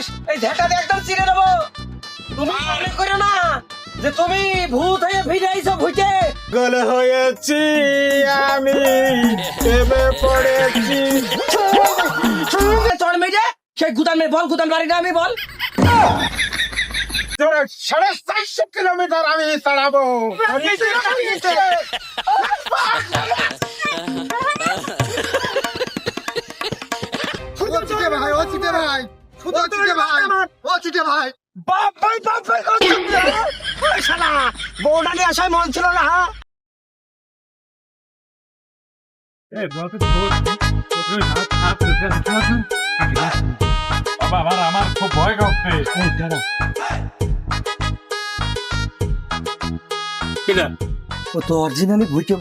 দেখোস এই ঝেঁটা দিয়ে একদম চিরে দেবো। তুমি মনে করো না যে তুমি ভূত হয়ে ফিরে আইছো ভূতে। গোল হয়েছি আমি, প্রেমে পড়েছি। চড় মেয়ে সেই গুদান মেয়ে বল, গুদান বাড়ি না আমি বল। 450 কিলোমিটার আমি চালাবো। ভাই ও চিটে ভাই, শুধু চিটে ভাই, ও চিটে ভাই। বাপ ভাই শালা বউটা নিয়ে আসায় মন ছিল না। বাবা আমার খুব ভয় করছে। ও তো অরিজিনালি ভূতে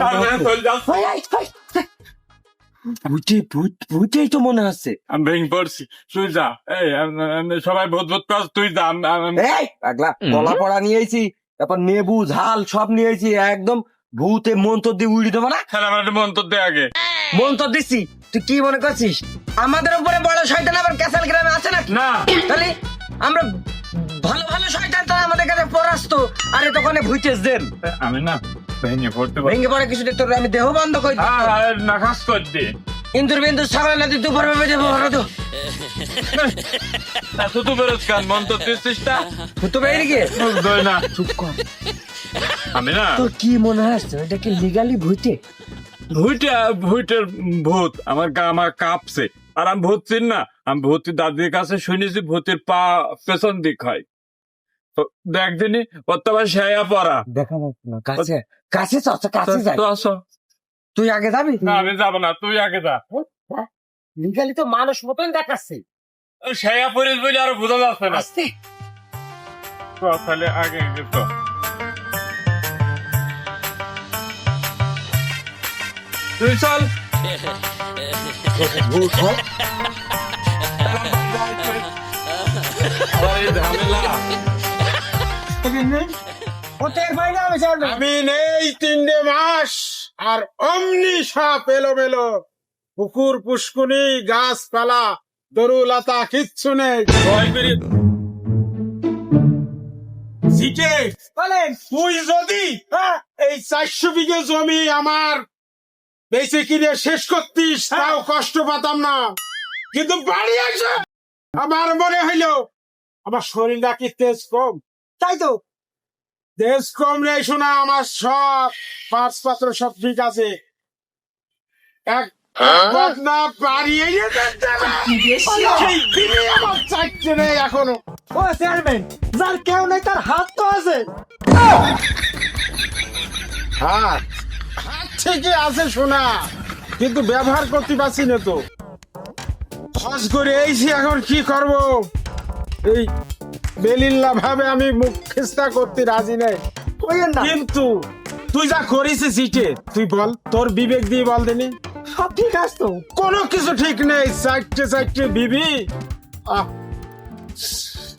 ভূতেই তো মনে হচ্ছে। আমি ভেঙে পড়ছি, তুই যা। এই সবাই ভূত ভূত কাজ, তুই যা। এই পাগলা গলা পড়া নিয়েছি, তারপর নেবু ঝাল সব নিয়েছি, একদম ভূতে মন্তর দিয়ে উড়ি দেবো না। হ্যাঁ আমার একটা মন্তর দে আগে। মন্তর দিচ্ছি, তুই কি মনে করছিস আমাদের উপরে বড় শয়তান আবার ক্যাসাল গ্রামে আছে নাকি? না তাহলে আমরা ভালো ভালো শয়তান তো আমাদের কাছে পরাস্ত, আরে তখন ভুইতেস দেন আমি না ভেঙে পড়তে পারি। ভেঙে পড়ে কিছু দেখতে আমি দেহ বন্ধ করে দিই। না খাস কর দে। ইন্দুর বিন্দু ছাগল নদী দুপুর ভাবে দেবো তো তুই তো বেরোস কান মন্তর দিচ্ছিস না। তো বেরিয়ে গিয়ে দই না। চুপ কর। আমি না তোর কি মনে হচ্ছে এটা কি লিগালি ভুইতে? ভূতের ভূত আমার গা আমার কাঁপছে। আর আমি ভূত চিন না, আমি ভূতের দাদির কাছে শুনেছি ভূতের পা পেছন দিক হয়। তো দেখ দিনই ওর তো আবার শেয়া পড়া। দেখা যাচ্ছে না, কাছে কাছে চল, কাছে যাই। তো আসো। তুই আগে যাবি? না আমি যাবো না, তুই আগে যা। লিগালি তো মানুষ মতন দেখাচ্ছে। শেয়া পড়িস বলে আরো বোঝা যাচ্ছে না। আস্তে তো তাহলে আগে তো তুই চল। ঝামেলা আমি নেই 3 মাস আর অমনি সাপ এলোমেলো, পুকুর পুষ্কুনি গাছপালা দরুলতা কিচ্ছু নেই। বলেন তুই যদি এই 400 বিঘে জমি আমার বেঁচে কিনে শেষ করতিস তাও কষ্ট পেতাম না, কিন্তু বাড়ি আসে আমার মনে হইলো আমার শরীরটা কি তেজ কম। তাই তো তেজ কম নেই শোনা, আমার সব পাঁচ পাত্র সব ঠিক আছে। এক বদনা বাড়িয়ে আমার চাইছে নেই এখনো। ও চেয়ারম্যান যার কেউ নেই তার হাত তো আছে। হাত হাত ঠিকই আছে শোনা, কিন্তু ব্যবহার করতে পারছি না তো। হজ করে এইছি, এখন কি করব? এই বেলিল্লা ভাবে আমি মুখ চেষ্টা করতে রাজি নেই, কিন্তু তুই যা করিস সিটে তুই বল, তোর বিবেক দিয়ে বল দিনি। সব ঠিক আছে তো? কোনো কিছু ঠিক নেই, চারটে বিবি।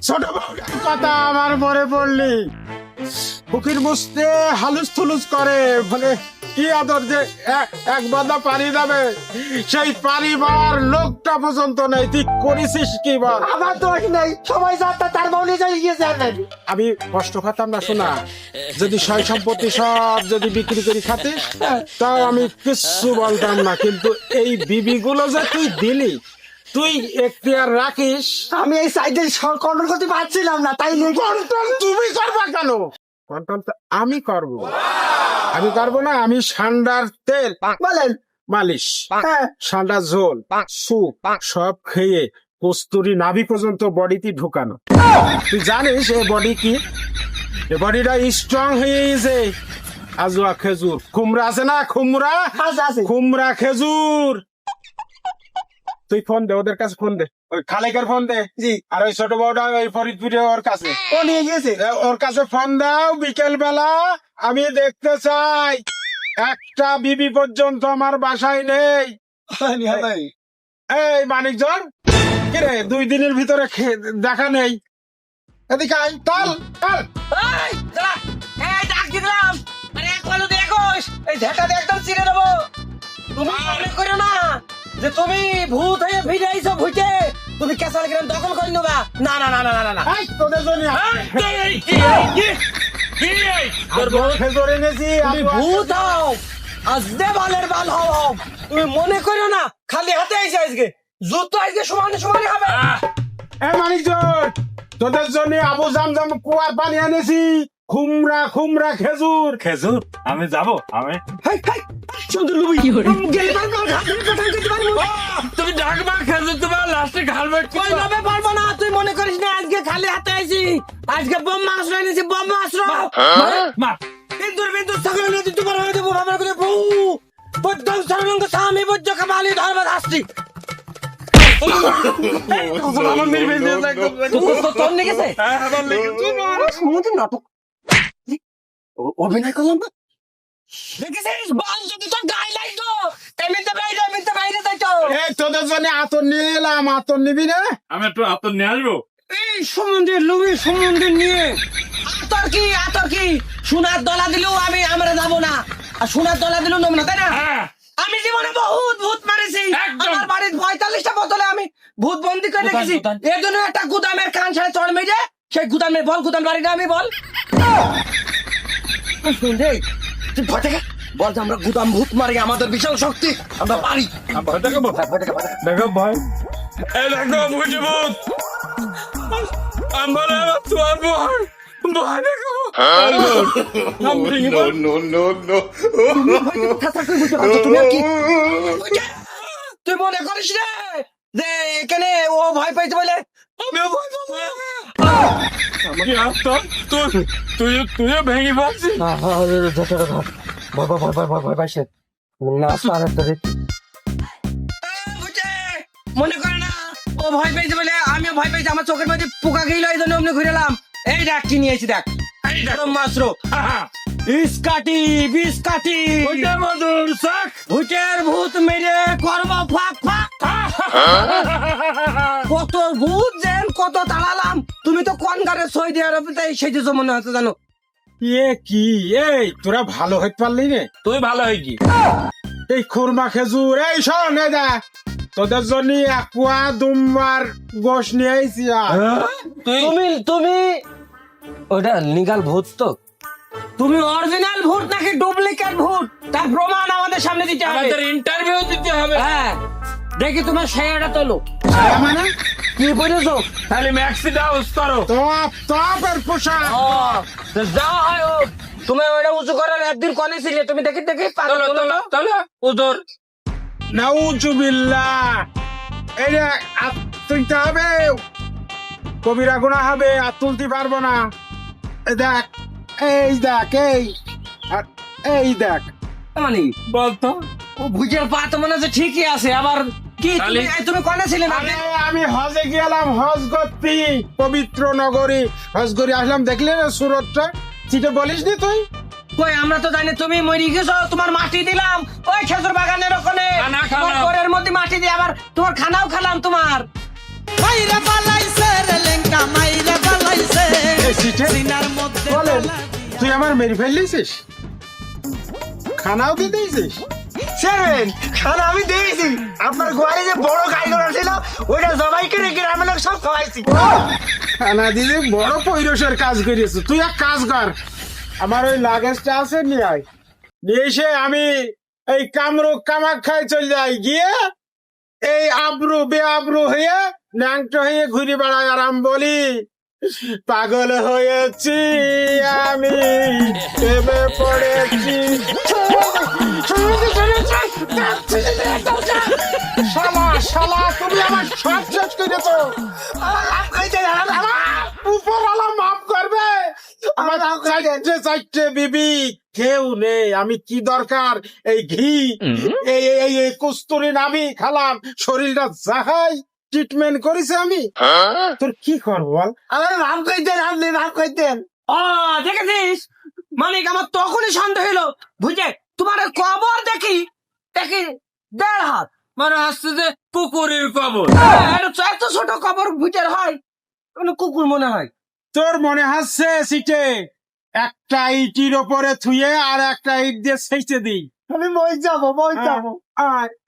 ছোট বউটার কথা আমার মনে পড়লি, পুকুর মুছতে হালুস থুলুস করে, বলে কি আদর যে এক বাদা পানি যাবে, সেই পানি পাওয়ার লোকটা পর্যন্ত নেই। তুই করেছিস কি বল? আমার দোষ নেই, সবাই যাত্রা তার মনে যাই গিয়েছে। আমি কষ্ট খাতাম না শোনা, যদি সয় সম্পত্তি সব যদি বিক্রি করে খাতিস তাও আমি কিচ্ছু বলতাম না, কিন্তু এই বিবিগুলো যে তুই দিলি, তুই এখতিয়ার রাখিস। আমি এই সাইডে কন্ট্রোল করতে পারছিলাম না, তাই কন্ট্রোল তুমি করবা কেন? কন্ট্রোল তো আমি করবো। আমি করবো না, আমি সান্ডার তেল বলেন মালিশ, সান্ডার ঝোল, স্যুপ সব খেয়ে কস্তুরি নাভি পর্যন্ত বডিতে ঢুকানো। তুই জানিস এই বডি কি? এই বডিটা স্ট্রং হয়ে গেছে। আজুয়া খেজুর, কুমড়া আছে না, কুমড়া খেজুর। তুই ফোন দে, ওদের কাছে ফোন দে, ওই খালেকের ফোন দে। জি। আর ওই ছোট বউটা ওই ফরিদপুরে ওর কাছে, ও নিয়ে গিয়েছে, ওর কাছে ফোন দাও। বিকেল বেলা আমি দেখতে চাই, একটা বিবি পর্যন্ত আমার বাসায় নেই। এই মানিকজন, কিরে 2 দিনের ভিতরে দেখা নেই, এদিকে আয়, চল চল। তুমি মনে করো না যে তুমি ভূত হয়ে ফিরে আইছো ভূতে। তুমি কেসাল গ্রাম দখল করে নেবা। না না না না না না এই, তোদের জন্য তোর বড় খেজুর এনেছি। তুমি ভূত হও, আজকে বালের বাল হও। তুমি মনে করো না খালি হাতে আইছে আজকে, যুদ্ধ আজকে সমানে সমানে হবে। মানিকজন, তোদের জন্য আবু জামজাম কুয়ার পানি এনেছি। খুমরা খুমরা খেজুর। খেজুর আমি যাব আমি হাই হাই চন্দ্র লুবি গেলে পারবো না, হাতে কথা কইতে পারবো না। তুমি ডাকবা খেজুর তোমার লাস্টে ঘালবে কই যাবে পারবো না, তুই মনে করিস না আজকে খালি হাতে আইছি। আজকে বোমা আশ্রয় এনেছি, বোমা আশ্রয়। মা বিন্দুর বিন্দুর সকল নদী তোমার হয়ে দেবো ভাবনা করে বউ বদ্ধং সর্বঙ্গ স্বামী বজ্জ কামালি ধর্ম রাষ্ট্রী। আমার নির্বিন্দু একদম তোর লেগেছে হ্যাঁ আমার লেগেছে সমুদ্র নাটক অভিনয় করলাম না, দেখেছিস বাল যদি তোর গায়ে লাগতো এমনিতে বাইরে যাইতো। এই তোদের জন্য আতর নিয়ে এলাম, আতর নিবি না? আমি একটু আতর নিয়ে আসবো এই সমুদ্রের লুবি সমুদ্রের নিয়ে আতর কি সোনার দলা দিলেও আমরা যাবো না, আর সোনার দলা দিলেও নেবো না, তাই না? হ্যাঁ আমি জীবনে বহুত ভূত মারিছি, একদম। আমার বাড়ির 45টা বোতলে আমি ভূত বন্দি করে রেখেছি। এর জন্য একটা গুদামের কান ছাড়া চড় মেরে সেই গুদামের বল, গুদাম বাড়ি না আমি বল শুনতে তুই ভয় থেকে বল যে আমরা গুদাম ভূত মারি, আমাদের বিশাল শক্তি, আমরা পারি। ভয় দেখাবো দেখো ভয় এই দেখো বুঝে ভূত আমার তোমার ভয় ভয় দেখো তুমি আর কি তুই মনে করিস রে যে এখানে ও ভয় পাইছে বলে আমিও ভয় পাবো তুইও ভেঙে পাচ্ছিস মনে করে না ও ভয় পেয়েছে বলে আমিও ভয় পেয়েছি, আমার চোখের মধ্যে পোকা খেয়ে এই জন্য অমনি ঘুরে এলাম। এই দেখ কি নিয়েছি, দেখ মাত্র বিস্কাটি মধুর শাক ভূতের ভূত মেরে করবো ফাঁক ফাঁক। কত ভূত যেন কত তাড়ালাম, তুমি তো কোন গাড়ি সই দেওয়ার সেই যে মনে হচ্ছে জানো। এ কি, এই তোরা ভালো হইতে পারলি রে? তুই ভালো হয় কি এই খুরমা খেজুর, এই শোন এই দেখ তোদের জন্য এক পোয়া দুম্বার গোশ নিয়ে আইছি। তুমি ওটা লিগাল ভূত তো, তুমি অরিজিনাল ভূত নাকি ডুপ্লিকেট ভূত তার প্রমাণ আমাদের সামনে দিতে হবে। আমাদের ইন্টারভিউ দিতে হবে হ্যাঁ দেখি তোমার শেয়ারটা তোলো। মানে কি বলেছো? তাহলে ম্যাক্সিটা উস করো টপের পোশাক। যা হয় হোক, তুমি ওটা উঁচু করার একদিন কনে ছিলে, তুমি দেখি পারো তাহলে উদর নাউজুবিল্লাহ, এই যে হাত তুলতে হবে, কবিরা গুনাহ হবে, আর তুলতে পারবো না। এই দেখ এই দেখ এই দেখ মানে বলতো ও ভুজের পা তো মনে হচ্ছে ঠিকই আছে, আবার কি তুমি কনে ছিলে না? আরে আমি হজে গেলাম, হজ করতে পবিত্র নগরী হজ করে আসলাম, দেখলে না সুরতটা? চিঠে বলিস নি তুই? কই আমরা তো জানি তুমি মরি গেছো, তোমার মাটি দিলাম ওই খেজুর বাগানের ওখানে, খানা খালাম। তোমার ঘরের মধ্যে মাটি দিয়ে আবার তোমার খানাও খেলাম তোমার। মাইরা বালাইছে রে লেঙ্কা মাইরা বালাইছে এই চিঠে সিনার মধ্যে বলে, তালা দিয়া। তুই আমার মেরে ফেললিছিস, খানাও দিয়ে দিয়েছিস? সেন খানা আমি দিয়েছি, আপনার ঘরে যে বড় গাই গরু ছিল ওইটা জবাই করে গ্রামের লোক সব খাওয়াইছি। খানা দিলে বড় পৈরসের কাজ করিয়েছ। তুই এক কাজ কর, আমার ওই লাগেজটা আছে নিয়ে আয়, নিয়ে এসে আমি এই কামরূপ কামাখ্যায় চলে যাই, গিয়ে এই আব্রু বেআব্রু হয়ে ন্যাংটো হয়ে ঘুরে বেড়াই, আর আমি বলি পাগল হয়েছি আমি, প্রেমে পড়েছি। শালা শালা তুমি আমার সব শেষ করেছো। উপরওয়ালা মাফ করবে, আমার চারটে বিবি কেউ নেই, আমি কি দরকার এই ঘি এই এই এই কস্তুরি নাভি খালাম, শরীরটা জাহাই ট্রিটমেন্ট করেছে আমি। তোর কি করবো বল? আমার ভাব কইতেন, আপনি ভাব কইতেন। ও দেখেছিস মানিক, আমার তখনই সন্দেহ হলো বুঝে তোমার কবর দেখি 1.5 হাত, মানে আসছে যে পুকুরের কবর এত ছোট কবর ভুটের হয়, কোনো কুকুর মনে হয়। তোর মনে হচ্ছে সিটে একটা ইটির ওপরে থুয়ে আর একটা ইট দিয়ে সেচে দিই, আমি মই যাবো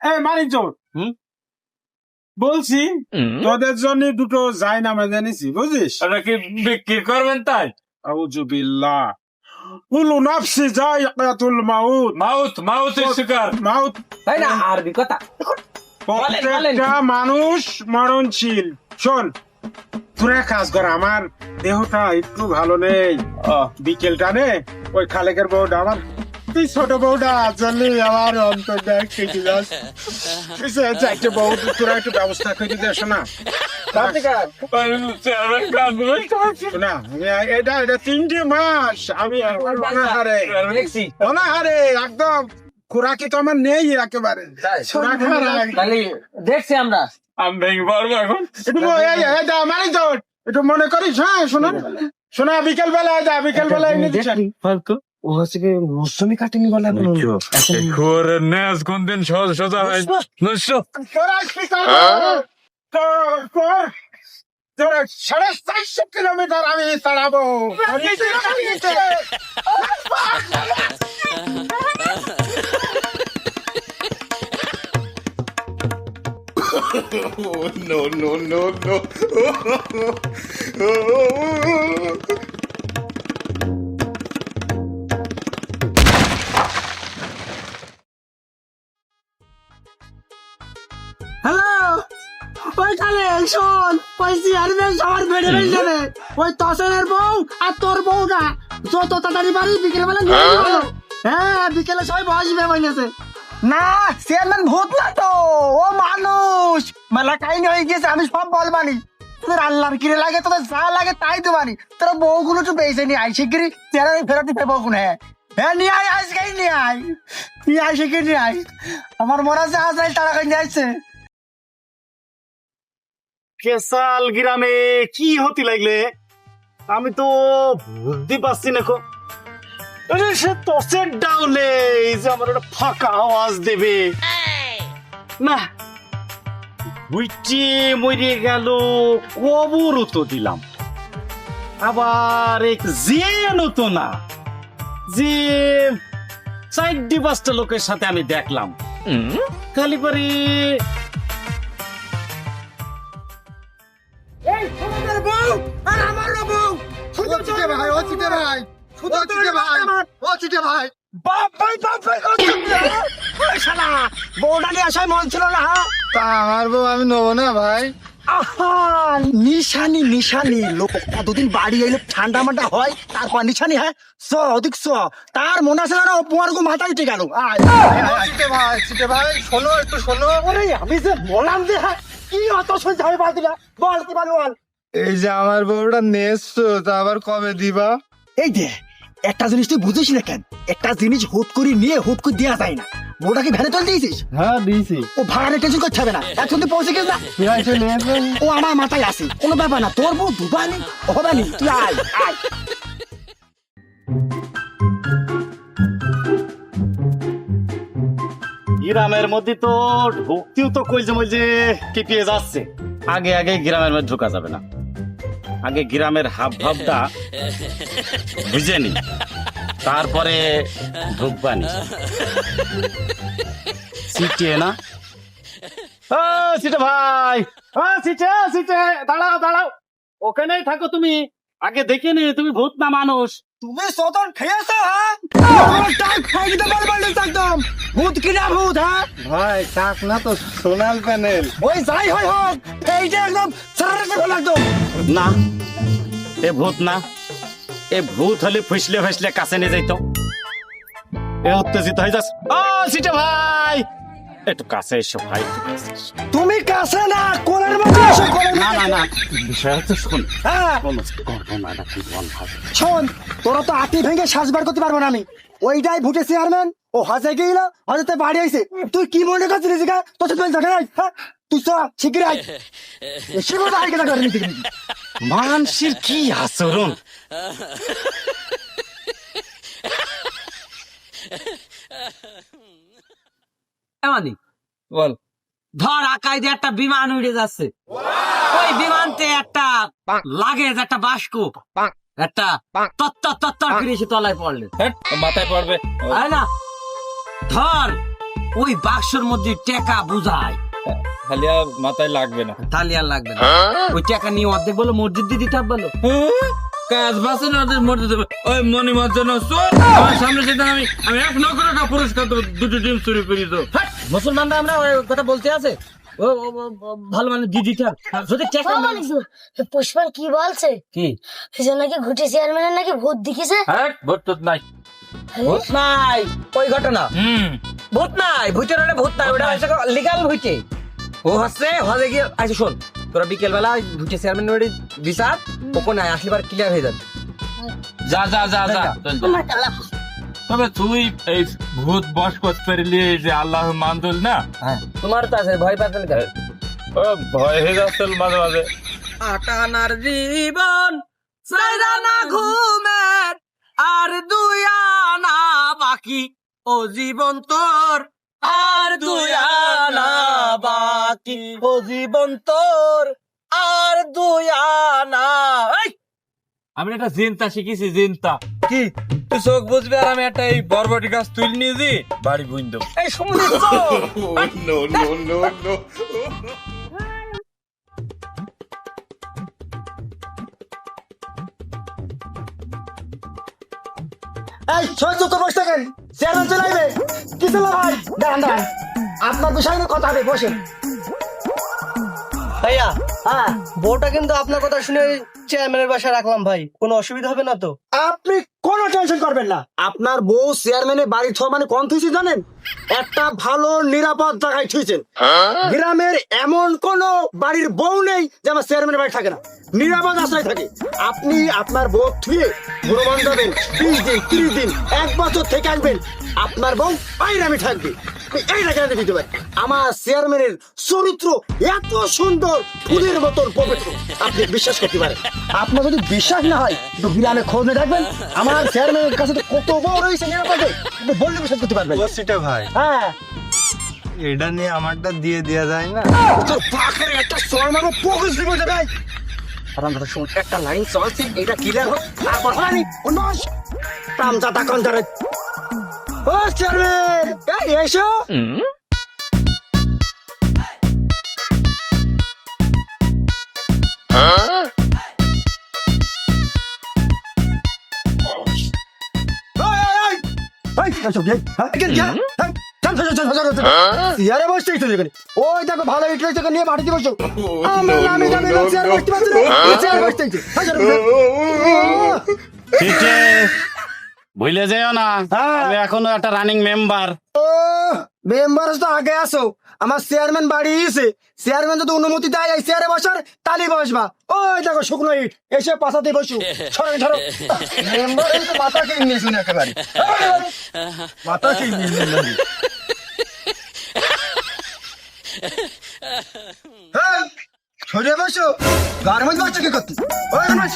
এই মানিক জোর বলছি তোদের জন্য দুটো যাই নামে জানিছি বুঝিস? ওটা কি বিক্রি করবেন তাই? আউযুবিল্লাহ কুলু নাফসি যায়িকাতুল মাউত। মাউথের শিকার। মাউত তাই না আরবি কথা বলেন। প্রত্যেকটা মানুষ মরণশীল। শোন, তোরা কাজ কর, আমার দেহটা একটু ভালো নেই। বিকেলটা নে ওই খালেকের বউটা আমার, তুই ছোট বউটা চললি আমার অন্তর দেখ কেটে যাস। চারটে বউ তোরা একটু ব্যবস্থা করে দে। শোনা শোনা, এটা 3টে মাস আমি অনাহারে অনাহারে একদম খোরাকি তো আমার নেই একেবারে। দেখছি আমরা। আমি ভেঙে পারবো এখন। মানে তো একটু মনে করিস। হ্যাঁ শোনা শোনা, বিকেল বেলা যা, বিকেল বেলা এনে দিচ্ছেন। ও হচ্ছে কি মৌসুমি কাটিনি বলে ন্যাস কোন দিন সোজা হয় নষ্ট। তোরা 450 কিলোমিটার আমি চালাবো। হ্যালো, ওইখানে শোন, ওই চেয়ারম্যান সবার বেড়ে বেড়ে যাবে। ওই তসনের বউ আর তোর বউটা যত তাড়াতাড়ি পারি বিকেল বেলা নিয়ে যাবো। হ্যাঁ, বিকেলে সবাই বসবে বলেছে। না, চেয়ারম্যান ভূত না তো, ও মানুষ। মেলা কাহিনী হয়ে গেছে, আমি সব বলবানি। তোদের আল্লাহর কিরে লাগে, তোদের যা লাগে তাই দেবানি। তোরা বউগুলো একটু বেঁচে নিয়ে আয় শিগগিরি, চেয়ারম্যান ফেরত দিতে বউগুলো। হ্যাঁ নিয়ে আয়, আজকেই নিয়ে আয়, নিয়ে আয় শিগগিরি নিয়ে আয়। আমার মনে আছে আজরাইল টাকা করে নিয়ে আসছে। কেসাল গ্রামে কি হতে লাগলে আমি তো বুঝতে পারছি না। সে তসের ডাউলে যে আমার একটা ফাঁকা আওয়াজ দেবে না, বুইটি মরে গেল, কবরও তো দিলাম, আবার এক জেনও তো না, যে 4-5টা লোকের সাথে আমি দেখলাম খালি করে। আমাদের বউ আর আমার বউ শুধু চিটে ভাই, ও চিটে ভাই, শুধু চিটে ভাই, ও চিটে ভাই। বাপ ভাই করছিস ওই শালা, বউটা নিয়ে আসার মন ছিল না। তা আমার বউ আমি নেবো না ভাই। আহা, নিশানি লোক কতদিন বাড়ি এলো ঠান্ডা মান্ডা হয়, তারপর নিশানি। হ্যাঁ ওদিক তার মনে আছে না, তোমার গো মাথা উঠে গেল। চিটে ভাই শোনো, একটু শোনো। ওরে আমি যে বললাম যে হ্যাঁ, কি অত সহ্য হবে বাদ দিলা, বল কি বল। এই যে আমার বউটা নেছো, তা আবার কবে দিবা? এই যে একটা জিনিস তুই বুঝিস না কেন, একটা জিনিস হুট করে নিয়ে হুট করে দেওয়া যায় না। বউটাকে ভ্যানে তুলে দিয়েছিস? হ্যাঁ দিয়েছি। ও ভাড়া টেনশন করতে হবে না, এখন তুই পৌঁছে গেছ না। ও আমার মাথায় আসে, কোনো ব্যাপার না। তোর বউ দুবানি হবে নি, তুই আয় আয়। গ্রামের মধ্যে তো ঢুকতেও তো কইছে কেঁপিয়ে যাচ্ছে। আগে গ্রামের মধ্যে ঢোকা যাবে না, আগে গ্রামের হাব ভাবটা বুঝে নি, তারপরে ঢুকবানি। সিটে না, ও সিটে ভাই, ও সিটে দাঁড়াও, ওখানেই থাকো তুমি। আগে দেখে নি তুমি ভূত না মানুষ। তুমি সতন খেয়েছো? হ্যাঁ একদম ভূত কিনা ভূত। হ্যাঁ ভাই কাক না তো, সোনাল প্যানেল। ওই যাই হয় হোক, এইটা একদম একদম না, এ ভূত না, এ ভূত হলে ফুসলে কাছে নিয়ে যাইতো। এ উত্তেজিত হয়ে যাচ্ছে। ও সিটে ভাই, একটু কাছে এসো ভাই, একটু কাছে এসো। তুমি কাছে না, কোলের মধ্যে এসো, কোলের মধ্যে। না বিষয় হচ্ছে শোন, হ্যাঁ ঘটনাটা কি বল ভাই। শোন, তোরা তো আটি ভেঙে শ্বাসবার করতে পারবো না আমি। ওইটাই ভুটে চেয়ারম্যান, ও হজে গেল, হজেতে বাড়ি আইছে। তুই কি মনে করছিস? তোর তুই দেখা নাই? হ্যাঁ তুই শিগগির আয়, এসে কথা আই কথা করবি। মানুষের কি আচরণ! এমনি বল, ধর আকাই দিয়ে একটা বিমান উড়ে যাচ্ছে, ওই বিমানতে একটা লাগেজ, একটা বাস্ক, একটা তত্তর করে এসে তলায় পড়লে মাথায় পড়বে। না, ধর ওই বাক্সের মধ্যে টেকা বুঝায়, খালি আর মাথায় লাগবে না। তাহলে আর লাগবে না। ওই টাকা নিয়ে অর্ধেক বলো মসজিদ দিয়ে দিতে হবে বলো। কাজ বাসে না ওদের মরতে দেবে। ওই মনিমার জন্য চোর আমার সামনে সেদিন আমি 1 লক্ষ টাকা পুরস্কার দেবো, 2টি ডিম চুরি করি তো। মুসলমানরা আমরা ওই কথা বলতে আছে ভালো মানে দিয়ে দিতে হবে। যদি টাকা পুষ্পান কি বলছে কি সে নাকি ঘুটে চেয়ারম্যানের নাকি ভূত দেখিছে। হ্যাঁ ভোট টোট নাই। ভূত নাই ওই ঘটনা, ভূত নাই, ভূতের হলে ভূত নাই, ওটা হচ্ছে লিগাল ভূতে। ও হচ্ছে হলে গিয়ে আচ্ছা শোন, তোরা বিকেল বেলা ভূতে চেয়ারম্যান বাড়ি বিচার ওখানে আসলে ক্লিয়ার হয়ে যাবে। যা যা যা যা। আমার তালা তবে তুই এই ভূত বস করতে পারলি যে আল্লাহ মানদল না, হ্যাঁ তোমার তো আছে ভয় পাচ্ছেন কেন? ও ভয় হয়ে যাচ্ছে মাঝে মাঝে। আটানার জীবন সাইরানা ঘুমের আর 2 আনা বাকি, ও জীবন তোর আর 2 আনা বাকি, ও জীবন তোর আর 2 আনা। আমি একটা জিনতা শিখেছি, জিনতা। কি তুই চোখ বুঝবি আর আমি একটা এই বরবটি গাছ তুলে নিয়ে যাই বাড়ি বুঝ দেবো। এই সমুদ্র এই সহ্য তো বসে থাকেন, চেয়ারম্যান চলে আসবে। কি ছিল ভাই? দাঁড়ান দাঁড়ান, আপনার বিষয় নিয়ে কথা হবে, বসেন। ভাইয়া হ্যাঁ বউটা কিন্তু আপনার কথা শুনে চেয়ারম্যানের বাসায় রাখলাম ভাই, কোনো অসুবিধা হবে না তো? আপনি কোনো টেনশন করবেন না, আপনার বউ চেয়ারম্যানের বাড়ি থোয়া মানে কোন থুইছি জানেন? একটা ভালো নিরাপদ জায়গায় থুইছেন। গ্রামের এমন কোন বাড়ির বউ নেই যে আমার চেয়ারম্যানের বাড়ি থাকে না, নিরাপদ আশ্রয় থাকে। আপনি আপনার বউ থুয়ে ভ্রমণ যাবেন 20 দিন 30 দিন 1 বছর থেকে আসবেন, আপনার বউ বাইরে থাকবে। এইটা কেন দিতে পারি? আমার চেয়ারম্যানের চরিত্র এত সুন্দর, ফুলের মতন পবিত্র, আপনি বিশ্বাস করতে পারেন। আপনার যদি বিশ্বাস না হয় তো গ্রামে খোঁজ নিয়ে দেখবেন, আমার চেয়ারম্যানের কাছে তো কত বড় রয়েছে নিরাপদে, আপনি বললে বিশ্বাস করতে পারবেন। বসিটা ভাই, হ্যাঁ এটা নিয়ে আমারটা দিয়ে দেয়া যায় না? তোর পাখরে একটা শর্মানো পকেট দিব জায়গায়। আমার কথা শুন, একটা লাইন চলছে, এটা ক্লিয়ার হোক, তারপর হয়নি উন্নস তামজাদা কন্দারে। ও চেয়ারম্যান এই এসো। ওই দেখো ভালো ইট রয়েছে, নিয়ে বাড়িতে বসো। ভুলে যেও না, আমি এখনো একটা রানিং মেম্বার। মেম্বার তো আগে আসো, আমার চেয়ারম্যান বাড়ি এসে, চেয়ারম্যান যদি অনুমতি দেয় এই চেয়ারে বসার, তালি বসবা। ওই দেখো শুকনো ইট, এসে পাশাতে বসু। সরো সরো, মেম্বার মাথা খেয়ে নিয়ে শুনে একেবারে মাথা খেয়ে নিয়ে। সরিয়ে বসো, গাড়ির মধ্যে বসছো কি করতে? ওই বস।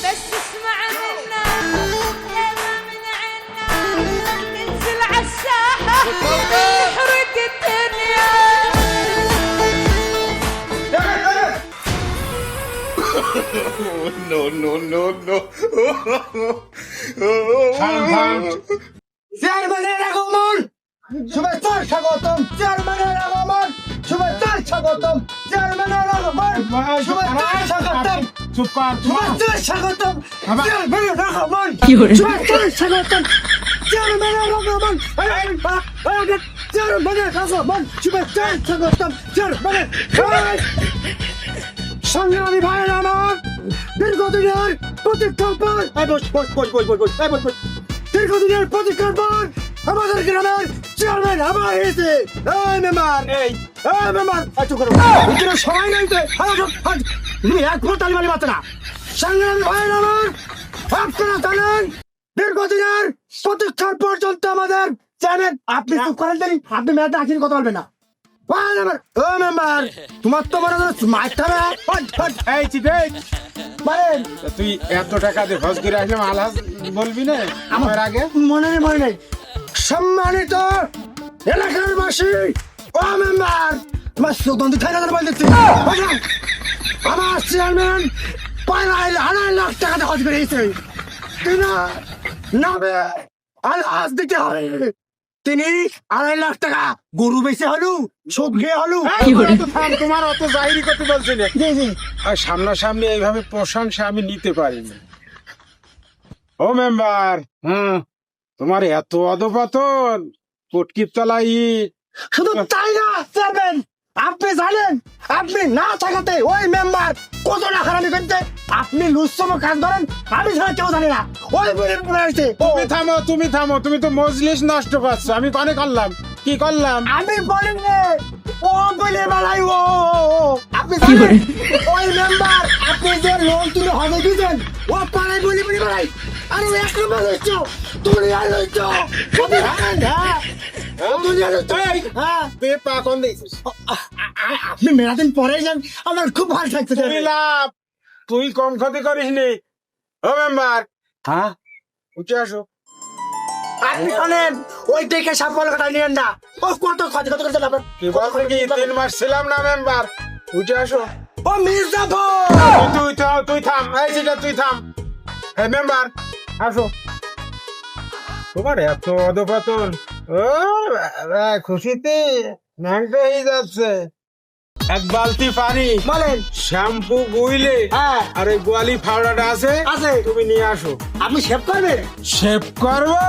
بس اسمع منا يلا من عنا ننزل عالساحة نحرق الدنيا চেয়ারম্যানের আগমন, শুভেচ্ছা স্বাগতম। চেয়ারম্যানের আগমন, শুভেচ্ছা স্বাগতম। চেয়ারম্যানের আগমন, শুভেচ্ছা স্বাগতম। চুপ কর, শুভেচ্ছা স্বাগতম। চেয়ারম্যানের আগমন, শুভেচ্ছা স্বাগতম। চেয়ারম্যানের আগমন, চেয়ারম্যানের আগমন, শুভেচ্ছা স্বাগতম। চেয়ারম্যানের সংগ্রামী ভাইয়ের আমার দীর্ঘদিনের প্রতীক্ষার পর, দীর্ঘদিনের প্রতীক্ষার পর আমাদের গ্রামের চেয়ারম্যান আবার এসে। এই মেম্বার, এই মেম্বার চুপ করো, এখানে সময় নেই তো। তুমি এক ফুট তালি মারি মাত্র না। সংগ্রামী ভাইয়ের আমার, আপনারা জানেন দীর্ঘদিনের প্রতীক্ষার পর্যন্ত আমাদের চেয়ারম্যান। আপনি চুপ করেন দেরি, আপনি মেয়েটা আসেন, কথা বলবেন না। তোমার তো মনে মারতে এই চিঠে তুই এত টাকা দিয়ে খরচ করে আসলাম, আলহাজ বলবি না আমার আগে? মনে নেই। সম্মানিত এলাকার বাসী, ও মেম্বার, তোমার সুগন্ধি খাই না বলতেছি। আমার চেয়ারম্যান আড়াই লাখ টাকা খরচ করে দিয়েছে তিনি নামে আজ দিতে হবে তিনি 2.5 লাখ টাকা গরু বেচে হলু সব খেয়ে হলু তোমার অত জাহিরি করতে বলছি না আর সামনাসামনি এইভাবে প্রশংসা আমি নিতে পারি না। ও মেম্বার, তোমার এত অধপতন, পটকির তলায় ইট। শুধু তাই না চেয়ারম্যান, আপনি জানেন আপনি না থাকাতে ওই মেম্বার কত টাকা রানি করতে, আপনি লুচ্ছম কাজ ধরেন আমি ছাড়া কেউ জানি না। ওই বলে আসছে তুমি থামো, তুমি তো মজলিস নষ্ট করছো। আমি কনে করলাম, কি করলাম? আমি বলিনি, ও বলে বেড়াই ও আপনি জানেন ওই মেম্বার আপনি যে লোন তুলে হবে দিয়েছেন ও পাড়ায় বলি বলি বেড়াই। আরে এক নম্বর লইছ তুমি আর লইছ তুই পা কোন দিয়েছিস? আপনি মেলাদিন পরে যান, আমার খুব ভালো লাগছে। তুমি লাভ, তুই কম ক্ষতি করিস নি। ও মেম্বার, হ্যাঁ উঠে আসো। আপনি জানেন ওই দেখে সাফল কাটা নিয়েন না, ও কত ক্ষতি কত করতে লাভ। কি বলছো কি 3 মাস ছিলাম না মেম্বার? উঠে আসো। ও মির্জাফর তুই থাম, এই যেটা তুই থাম। এই মেম্বার আসো। তোমার এত অধপতন, ও বাবা, খুশিতে ন্যাংটা হয়ে যাচ্ছে। এক বালতি পানি, বলেন শ্যাম্পু গুইলে হ্যাঁ আর ওই গোয়ালি ফাওড়াটা আছে আছে, তুমি নিয়ে আসো। আপনি সেভ করবেন? শেভ করবো